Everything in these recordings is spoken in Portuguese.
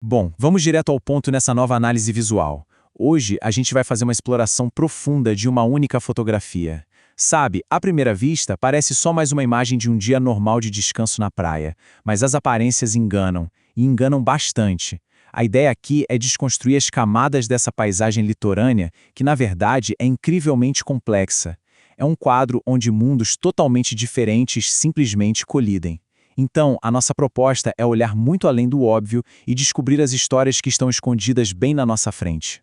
Bom, vamos direto ao ponto nessa nova análise visual. Hoje a gente vai fazer uma exploração profunda de uma única fotografia. Sabe, à primeira vista, parece só mais uma imagem de um dia normal de descanso na praia, mas as aparências enganam, e enganam bastante. A ideia aqui é desconstruir as camadas dessa paisagem litorânea, que na verdade é incrivelmente complexa. É um quadro onde mundos totalmente diferentes simplesmente colidem. Então, a nossa proposta é olhar muito além do óbvio e descobrir as histórias que estão escondidas bem na nossa frente.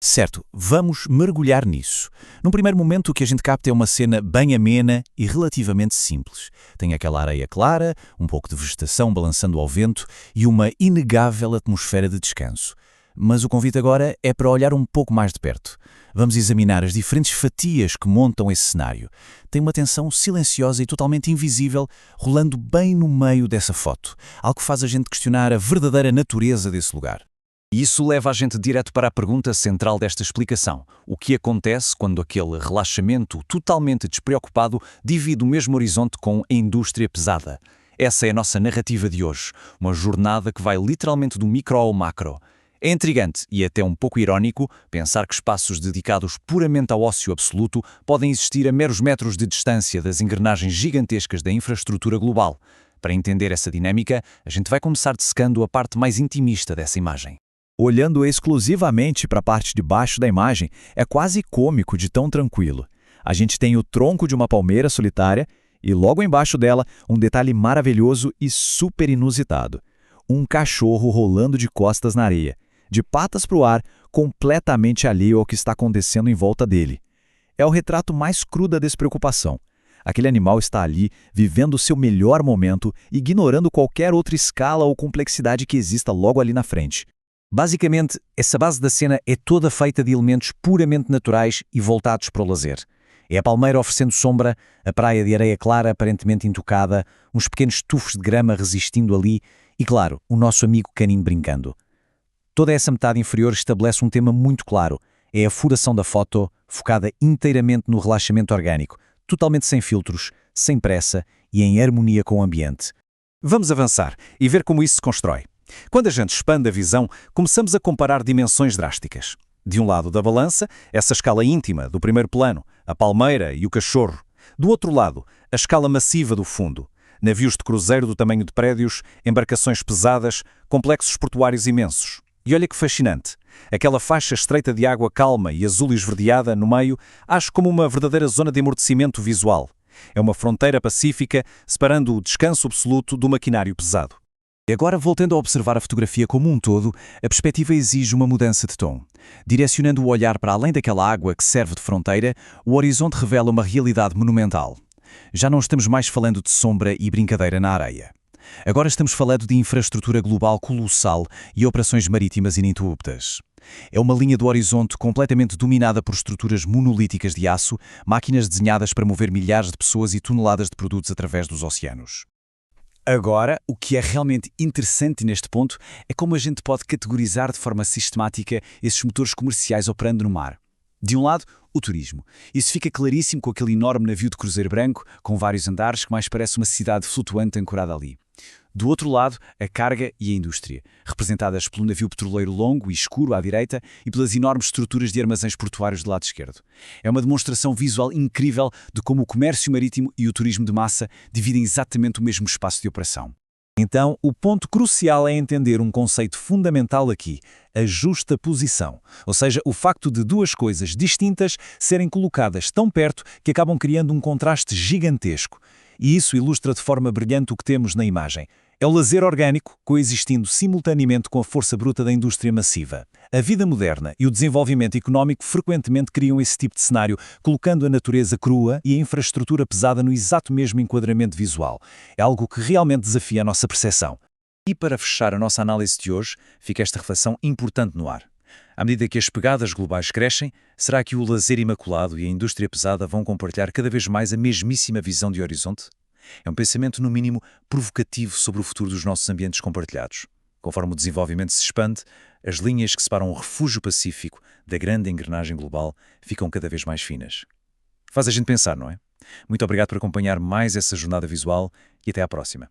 Certo, vamos mergulhar nisso. Num primeiro momento, o que a gente capta é uma cena bem amena e relativamente simples. Tem aquela areia clara, um pouco de vegetação balançando ao vento e uma inegável atmosfera de descanso. Mas o convite agora é para olhar um pouco mais de perto. Vamos examinar as diferentes fatias que montam esse cenário. Tem uma tensão silenciosa e totalmente invisível rolando bem no meio dessa foto, algo que faz a gente questionar a verdadeira natureza desse lugar. E isso leva a gente direto para a pergunta central desta explicação. O que acontece quando aquele relaxamento totalmente despreocupado divide o mesmo horizonte com a indústria pesada? Essa é a nossa narrativa de hoje, uma jornada que vai literalmente do micro ao macro. É intrigante e até um pouco irónico pensar que espaços dedicados puramente ao ócio absoluto podem existir a meros metros de distância das engrenagens gigantescas da infraestrutura global. Para entender essa dinâmica, a gente vai começar dissecando a parte mais intimista dessa imagem. Olhando exclusivamente para a parte de baixo da imagem, é quase cômico de tão tranquilo. A gente tem o tronco de uma palmeira solitária e logo embaixo dela um detalhe maravilhoso e super inusitado. Um cachorro rolando de costas na areia, de patas para o ar, completamente alheio ao que está acontecendo em volta dele. É o retrato mais cru da despreocupação. Aquele animal está ali, vivendo o seu melhor momento, ignorando qualquer outra escala ou complexidade que exista logo ali na frente. Basicamente, essa base da cena é toda feita de elementos puramente naturais e voltados para o lazer. É a palmeira oferecendo sombra, a praia de areia clara aparentemente intocada, uns pequenos tufos de grama resistindo ali e, claro, o nosso amigo canino brincando. Toda essa metade inferior estabelece um tema muito claro. É a furação da foto, focada inteiramente no relaxamento orgânico, totalmente sem filtros, sem pressa e em harmonia com o ambiente. Vamos avançar e ver como isso se constrói. Quando a gente expande a visão, começamos a comparar dimensões drásticas. De um lado da balança, essa escala íntima do primeiro plano, a palmeira e o cachorro. Do outro lado, a escala massiva do fundo. Navios de cruzeiro do tamanho de prédios, embarcações pesadas, complexos portuários imensos. E olha que fascinante. Aquela faixa estreita de água calma e azul esverdeada no meio, acho como uma verdadeira zona de amortecimento visual. É uma fronteira pacífica separando o descanso absoluto do maquinário pesado. E agora, voltando a observar a fotografia como um todo, a perspectiva exige uma mudança de tom. Direcionando o olhar para além daquela água que serve de fronteira, o horizonte revela uma realidade monumental. Já não estamos mais falando de sombra e brincadeira na areia. Agora estamos falando de infraestrutura global colossal e operações marítimas ininterruptas. É uma linha do horizonte completamente dominada por estruturas monolíticas de aço, máquinas desenhadas para mover milhares de pessoas e toneladas de produtos através dos oceanos. Agora, o que é realmente interessante neste ponto é como a gente pode categorizar de forma sistemática esses motores comerciais operando no mar. De um lado, o turismo. Isso fica claríssimo com aquele enorme navio de cruzeiro branco, com vários andares, que mais parece uma cidade flutuante ancorada ali. Do outro lado, a carga e a indústria, representadas pelo navio petroleiro longo e escuro à direita e pelas enormes estruturas de armazéns portuários do lado esquerdo. É uma demonstração visual incrível de como o comércio marítimo e o turismo de massa dividem exatamente o mesmo espaço de operação. Então, o ponto crucial é entender um conceito fundamental aqui, a justaposição, ou seja, o facto de duas coisas distintas serem colocadas tão perto que acabam criando um contraste gigantesco. E isso ilustra de forma brilhante o que temos na imagem. É o lazer orgânico coexistindo simultaneamente com a força bruta da indústria massiva. A vida moderna e o desenvolvimento económico frequentemente criam esse tipo de cenário, colocando a natureza crua e a infraestrutura pesada no exato mesmo enquadramento visual. É algo que realmente desafia a nossa percepção. E para fechar a nossa análise de hoje, fica esta reflexão importante no ar. À medida que as pegadas globais crescem, será que o lazer imaculado e a indústria pesada vão compartilhar cada vez mais a mesmíssima visão de horizonte? É um pensamento, no mínimo, provocativo sobre o futuro dos nossos ambientes compartilhados. Conforme o desenvolvimento se expande, as linhas que separam o refúgio pacífico da grande engrenagem global ficam cada vez mais finas. Faz a gente pensar, não é? Muito obrigado por acompanhar mais essa jornada visual e até à próxima.